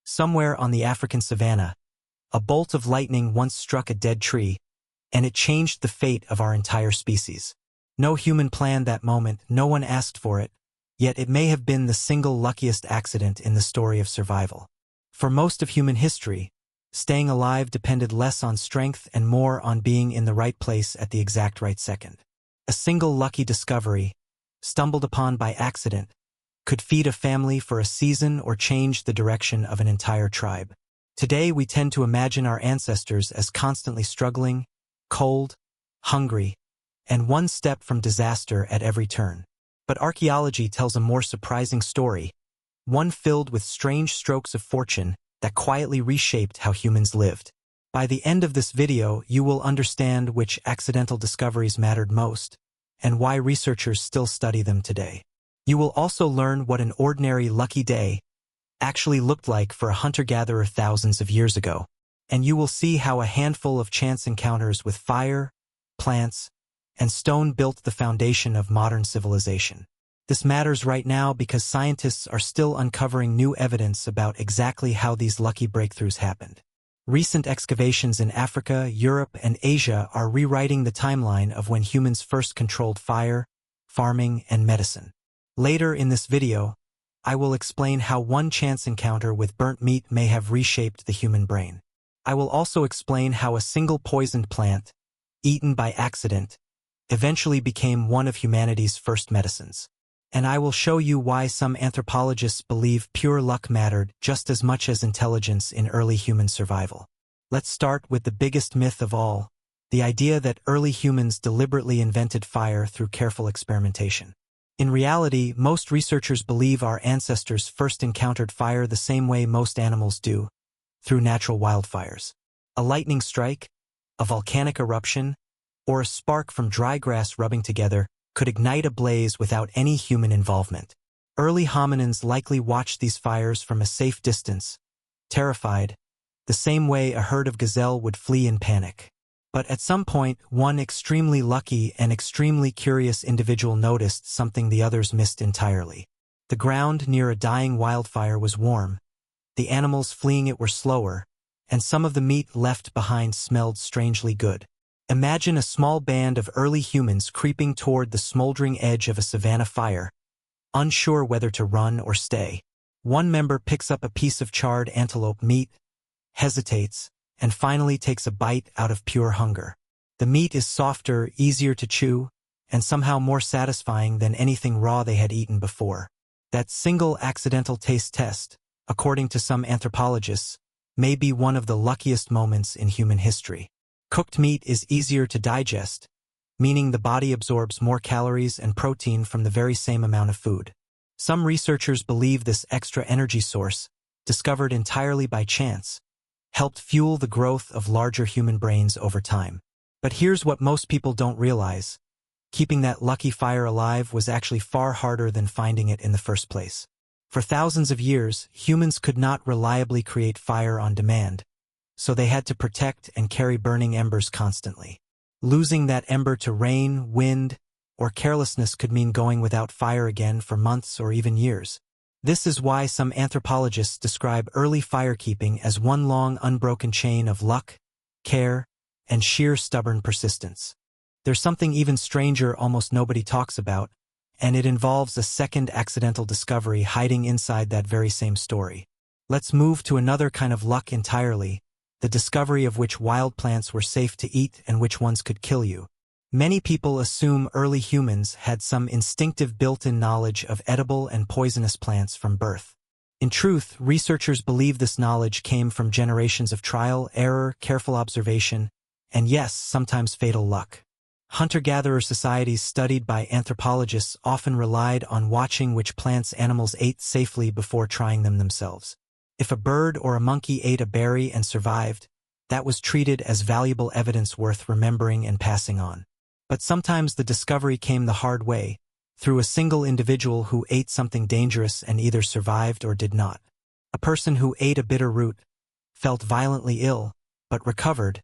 Somewhere on the African savanna, a bolt of lightning once struck a dead tree, and it changed the fate of our entire species. No human planned that moment, no one asked for it, yet it may have been the single luckiest accident in the story of survival. For most of human history, staying alive depended less on strength and more on being in the right place at the exact right second. A single lucky discovery, stumbled upon by accident, could feed a family for a season or change the direction of an entire tribe. Today we tend to imagine our ancestors as constantly struggling, cold, hungry, and one step from disaster at every turn. But archaeology tells a more surprising story, one filled with strange strokes of fortune that quietly reshaped how humans lived. By the end of this video, you will understand which accidental discoveries mattered most, and why researchers still study them today. You will also learn what an ordinary lucky day actually looked like for a hunter-gatherer thousands of years ago, and you will see how a handful of chance encounters with fire, plants, and stone built the foundation of modern civilization. This matters right now because scientists are still uncovering new evidence about exactly how these lucky breakthroughs happened. Recent excavations in Africa, Europe, and Asia are rewriting the timeline of when humans first controlled fire, farming, and medicine. Later in this video, I will explain how one chance encounter with burnt meat may have reshaped the human brain. I will also explain how a single poisoned plant, eaten by accident, eventually became one of humanity's first medicines. And I will show you why some anthropologists believe pure luck mattered just as much as intelligence in early human survival. Let's start with the biggest myth of all, the idea that early humans deliberately invented fire through careful experimentation. In reality, most researchers believe our ancestors first encountered fire the same way most animals do, through natural wildfires. A lightning strike, a volcanic eruption, or a spark from dry grass rubbing together could ignite a blaze without any human involvement. Early hominins likely watched these fires from a safe distance, terrified, the same way a herd of gazelle would flee in panic. But at some point, one extremely lucky and extremely curious individual noticed something the others missed entirely. The ground near a dying wildfire was warm, the animals fleeing it were slower, and some of the meat left behind smelled strangely good. Imagine a small band of early humans creeping toward the smoldering edge of a savanna fire, unsure whether to run or stay. One member picks up a piece of charred antelope meat, hesitates, and finally takes a bite out of pure hunger. The meat is softer, easier to chew, and somehow more satisfying than anything raw they had eaten before. That single accidental taste test, according to some anthropologists, may be one of the luckiest moments in human history. Cooked meat is easier to digest, meaning the body absorbs more calories and protein from the very same amount of food. Some researchers believe this extra energy source, discovered entirely by chance, helped fuel the growth of larger human brains over time. But here's what most people don't realize. Keeping that lucky fire alive was actually far harder than finding it in the first place. For thousands of years, humans could not reliably create fire on demand, so they had to protect and carry burning embers constantly. Losing that ember to rain, wind, or carelessness could mean going without fire again for months or even years. This is why some anthropologists describe early firekeeping as one long unbroken chain of luck, care, and sheer stubborn persistence. There's something even stranger almost nobody talks about, and it involves a second accidental discovery hiding inside that very same story. Let's move to another kind of luck entirely, the discovery of which wild plants were safe to eat and which ones could kill you. Many people assume early humans had some instinctive built-in knowledge of edible and poisonous plants from birth. In truth, researchers believe this knowledge came from generations of trial, error, careful observation, and yes, sometimes fatal luck. Hunter-gatherer societies studied by anthropologists often relied on watching which plants animals ate safely before trying them themselves. If a bird or a monkey ate a berry and survived, that was treated as valuable evidence worth remembering and passing on. But sometimes the discovery came the hard way, through a single individual who ate something dangerous and either survived or did not. A person who ate a bitter root, felt violently ill, but recovered,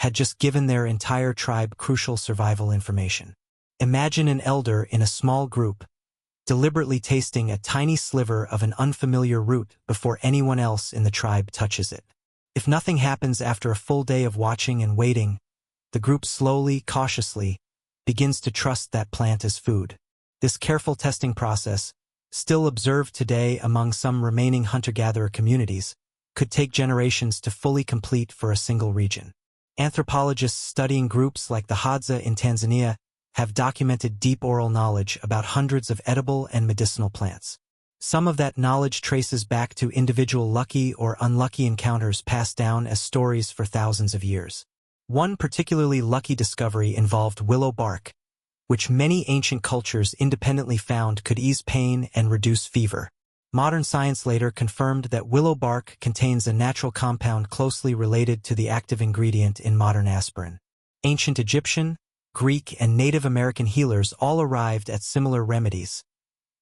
had just given their entire tribe crucial survival information. Imagine an elder in a small group, deliberately tasting a tiny sliver of an unfamiliar root before anyone else in the tribe touches it. If nothing happens after a full day of watching and waiting, the group slowly, cautiously, begins to trust that plant as food. This careful testing process, still observed today among some remaining hunter-gatherer communities, could take generations to fully complete for a single region. Anthropologists studying groups like the Hadza in Tanzania have documented deep oral knowledge about hundreds of edible and medicinal plants. Some of that knowledge traces back to individual lucky or unlucky encounters passed down as stories for thousands of years. One particularly lucky discovery involved willow bark, which many ancient cultures independently found could ease pain and reduce fever. Modern science later confirmed that willow bark contains a natural compound closely related to the active ingredient in modern aspirin. Ancient Egyptian, Greek, and Native American healers all arrived at similar remedies,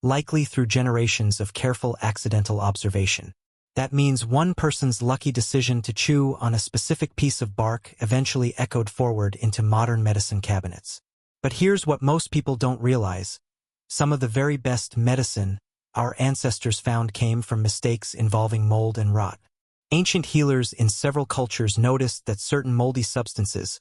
likely through generations of careful accidental observation. That means one person's lucky decision to chew on a specific piece of bark eventually echoed forward into modern medicine cabinets. But here's what most people don't realize. Some of the very best medicine our ancestors found came from mistakes involving mold and rot. Ancient healers in several cultures noticed that certain moldy substances,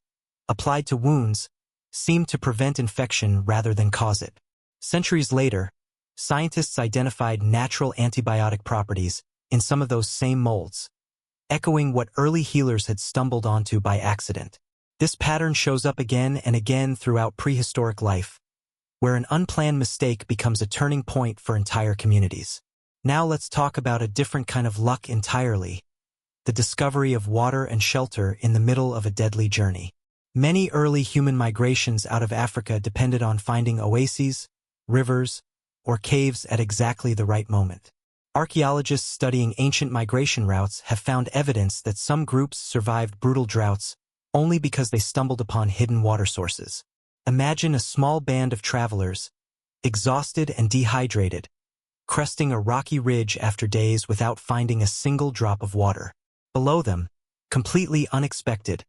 applied to wounds, seemed to prevent infection rather than cause it. Centuries later, scientists identified natural antibiotic properties in some of those same molds, echoing what early healers had stumbled onto by accident. This pattern shows up again and again throughout prehistoric life, where an unplanned mistake becomes a turning point for entire communities. Now let's talk about a different kind of luck entirely: the discovery of water and shelter in the middle of a deadly journey. Many early human migrations out of Africa depended on finding oases, rivers, or caves at exactly the right moment. Archaeologists studying ancient migration routes have found evidence that some groups survived brutal droughts only because they stumbled upon hidden water sources. Imagine a small band of travelers, exhausted and dehydrated, cresting a rocky ridge after days without finding a single drop of water. Below them, completely unexpected,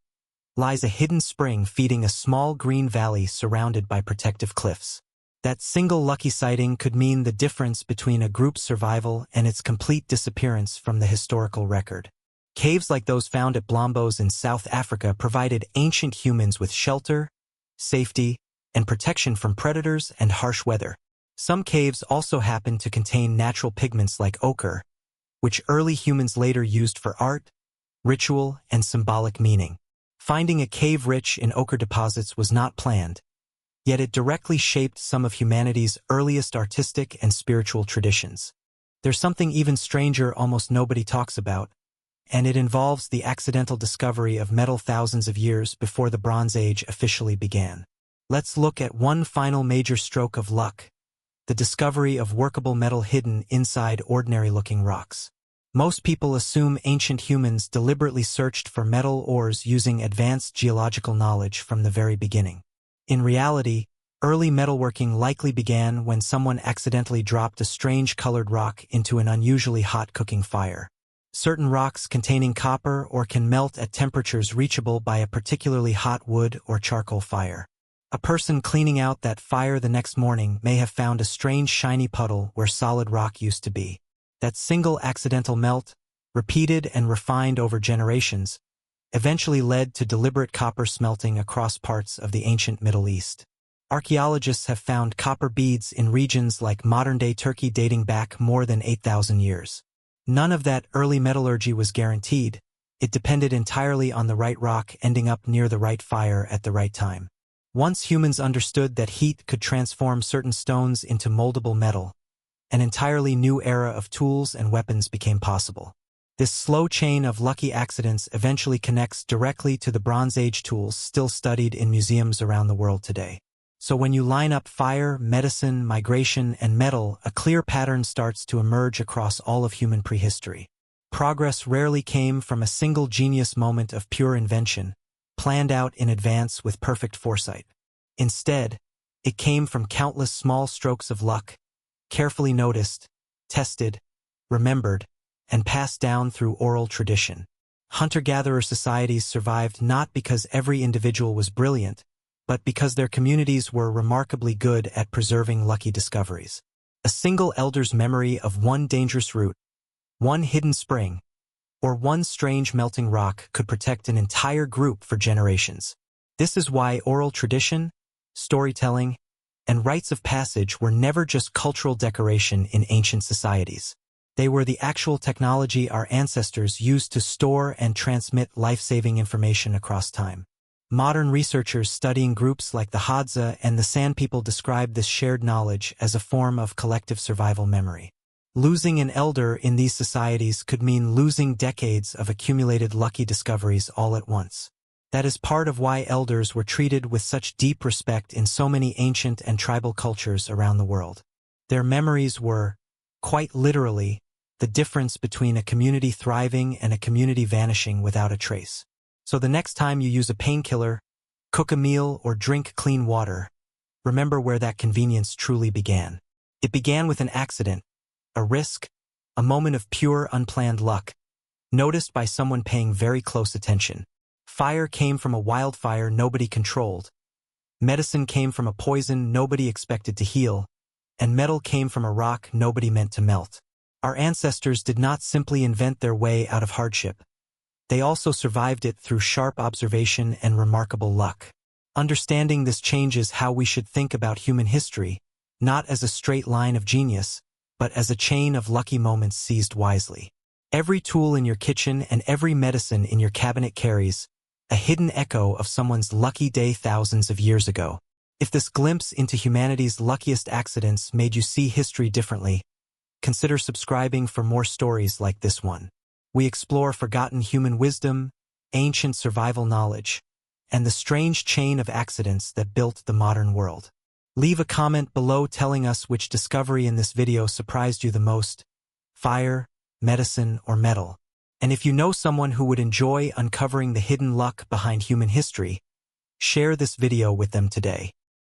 lies a hidden spring feeding a small green valley surrounded by protective cliffs. That single lucky sighting could mean the difference between a group's survival and its complete disappearance from the historical record. Caves like those found at Blombos in South Africa provided ancient humans with shelter, safety, and protection from predators and harsh weather. Some caves also happened to contain natural pigments like ochre, which early humans later used for art, ritual, and symbolic meaning. Finding a cave rich in ochre deposits was not planned, yet it directly shaped some of humanity's earliest artistic and spiritual traditions. There's something even stranger almost nobody talks about, and it involves the accidental discovery of metal thousands of years before the Bronze Age officially began. Let's look at one final major stroke of luck: the discovery of workable metal hidden inside ordinary-looking rocks. Most people assume ancient humans deliberately searched for metal ores using advanced geological knowledge from the very beginning. In reality, early metalworking likely began when someone accidentally dropped a strange-colored rock into an unusually hot cooking fire. Certain rocks containing copper or can melt at temperatures reachable by a particularly hot wood or charcoal fire. A person cleaning out that fire the next morning may have found a strange shiny puddle where solid rock used to be. That single accidental melt, repeated and refined over generations, eventually led to deliberate copper smelting across parts of the ancient Middle East. Archaeologists have found copper beads in regions like modern-day Turkey dating back more than 8,000 years. None of that early metallurgy was guaranteed. It depended entirely on the right rock ending up near the right fire at the right time. Once humans understood that heat could transform certain stones into moldable metal, an entirely new era of tools and weapons became possible. This slow chain of lucky accidents eventually connects directly to the Bronze Age tools still studied in museums around the world today. So when you line up fire, medicine, migration, and metal, a clear pattern starts to emerge across all of human prehistory. Progress rarely came from a single genius moment of pure invention, planned out in advance with perfect foresight. Instead, it came from countless small strokes of luck, carefully noticed, tested, remembered, and passed down through oral tradition. Hunter-gatherer societies survived not because every individual was brilliant, but because their communities were remarkably good at preserving lucky discoveries. A single elder's memory of one dangerous route, one hidden spring, or one strange melting rock could protect an entire group for generations. This is why oral tradition, storytelling, and rites of passage were never just cultural decoration in ancient societies. They were the actual technology our ancestors used to store and transmit life-saving information across time. Modern researchers studying groups like the Hadza and the Sand People describe this shared knowledge as a form of collective survival memory. Losing an elder in these societies could mean losing decades of accumulated lucky discoveries all at once. That is part of why elders were treated with such deep respect in so many ancient and tribal cultures around the world. Their memories were, quite literally, the difference between a community thriving and a community vanishing without a trace. So the next time you use a painkiller, cook a meal, or drink clean water, remember where that convenience truly began. It began with an accident, a risk, a moment of pure unplanned luck, noticed by someone paying very close attention. Fire came from a wildfire nobody controlled. Medicine came from a poison nobody expected to heal. And metal came from a rock nobody meant to melt. Our ancestors did not simply invent their way out of hardship. They also survived it through sharp observation and remarkable luck. Understanding this changes how we should think about human history, not as a straight line of genius, but as a chain of lucky moments seized wisely. Every tool in your kitchen and every medicine in your cabinet carries a hidden echo of someone's lucky day thousands of years ago. If this glimpse into humanity's luckiest accidents made you see history differently, consider subscribing for more stories like this one. We explore forgotten human wisdom, ancient survival knowledge, and the strange chain of accidents that built the modern world. Leave a comment below telling us which discovery in this video surprised you the most: fire, medicine, or metal. And if you know someone who would enjoy uncovering the hidden luck behind human history, share this video with them today.